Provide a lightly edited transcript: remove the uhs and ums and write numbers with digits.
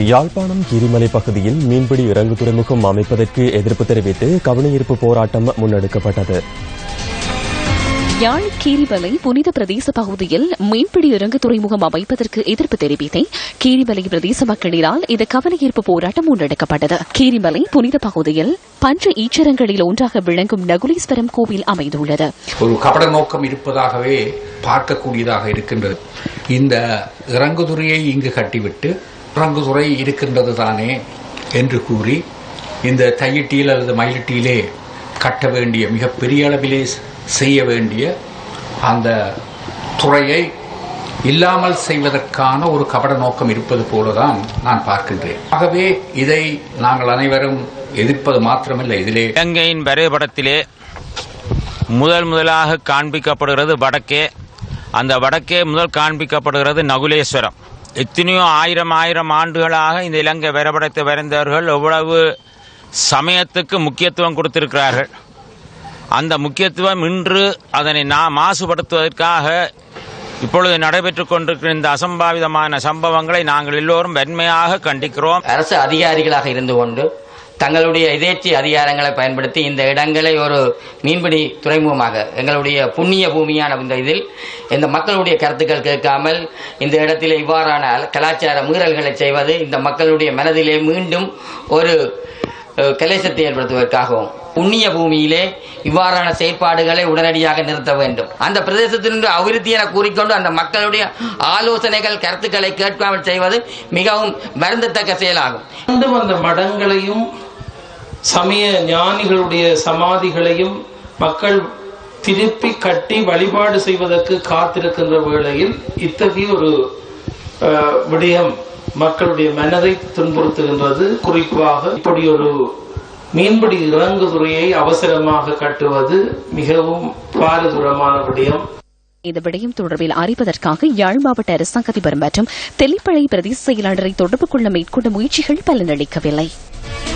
யாழ்ப்பாணம் கீரிமலை பகுதியில் மீன்பிடி இறங்கு துறைமுகம் அமைப்பதற்கு எதிர்ப்பு தெரிவித்து கவனஈர்ப்பு போராட்டம் முன்னெடுக்கப்பட்டது. யாழ் கீரிமலை புனித பிரதேச பகுதியில் மீன்பிடி இறங்கு துறைமுகம் அமைப்பதற்கு எதிர்ப்பு தெரிவித்து கீரிமலை பிரதேச மக்களினால் இந்த கவனஈர்ப்பு போராட்டம் முன்னெடுக்கப்பட்டது. கீரிமலை புனித பகுதியில் பஞ்ச ஈச்சரங்களில் ஒன்றாக விளங்கும் நகுலீஸ்வரம் கோவில் அமைந்துள்ளது. ஒரு கபட நோக்கம் இருப்பதாகவே பார்க்கக்கூடியதாக இருக்கின்றது. இந்த இறங்குதுறையை இங்கு கட்டிவிட்டு இறங்குதுறை இருக்கின்றது தானே என்று கூறி இந்த தையிட்டியில் அல்லது மயிலிட்டியிலே கட்ட வேண்டிய மிகப்பெரிய அளவிலே செய்ய வேண்டிய அந்த துறையை இல்லாமல் செய்வதற்கான ஒரு கபட நோக்கம் இருப்பது போலதான் நான் பார்க்கின்றேன். ஆகவே இதை நாங்கள் அனைவரும் எதிர்ப்பது மாத்திரமல்ல, இதிலே இலங்கையின் வரைபடத்திலே முதலாக காண்பிக்கப்படுகிறது வடக்கே. அந்த வடக்கே முதல் காண்பிக்கப்படுகிறது நகுலேஸ்வரம். எத்தனையோ ஆயிரம் ஆண்டுகளாக இந்த இலங்கை வரைபடத்தை வரைந்தவர்கள் எவ்வளவு சமயத்துக்கு முக்கியத்துவம் கொடுத்திருக்கிறார்கள். அந்த முக்கியத்துவம் இன்று அதனை மாசுபடுத்துவதற்காக இப்பொழுது நடைபெற்றுக் கொண்டிருக்கிற இந்த அசம்பாவிதமான சம்பவங்களை நாங்கள் எல்லோரும் வன்மையாக கண்டிக்கிறோம். அரசு அதிகாரிகளாக இருந்து கொண்டு தங்களுடைய எதேச்சி அதிகாரங்களை பயன்படுத்தி இந்த இடங்களை ஒரு மீன்பிடி துறைமுகமாக எங்களுடைய புண்ணிய பூமியான இந்த இதில் இந்த மக்களுடைய கருத்துக்கள் கேட்காமல் இந்த இடத்திலே இவ்வாறான கலாச்சார மீறல்களை செய்வது இந்த மக்களுடைய மனதிலே மீண்டும் ஒரு கலேசத்தை ஏற்படுத்துவதற்காகவும் புண்ணிய பூமியிலே இவ்வாறான செயற்பாடுகளை உடனடியாக நிறுத்த வேண்டும். அந்த பிரதேசத்திலிருந்து அபிவிருத்தி என கூறிக்கொண்டு அந்த மக்களுடைய ஆலோசனைகள் கருத்துக்களை கேட்காமல் செய்வது மிகவும் வருந்தத்தக்க செயலாகும். அந்த மடங்களையும் சமய ஞானிகளுடைய சமாதிகளையும் மக்கள் திருப்பி கட்டி வழிபாடு செய்வதற்கு காத்திருக்கின்ற வேளையில் இத்தகைய ஒரு விடயம் மக்களுடைய மனதை துன்புறுத்துகின்றது. குறிப்பாக இப்படி ஒரு மீன்பிடி இறங்குதுறையை அவசரமாக கட்டுவது மிகவும் பாரதூரமான விடயம். இந்த விடயம் தொடர்பில் அறிவதற்காக யாழ் மாவட்ட அரசாங்க அதிபர் மற்றும் தெல்லிப்பளை பிரதேச செயலாளரை தொடர்பு கொள்ள மேற்கொண்ட முயற்சிகள் பலனளிக்கவில்லை.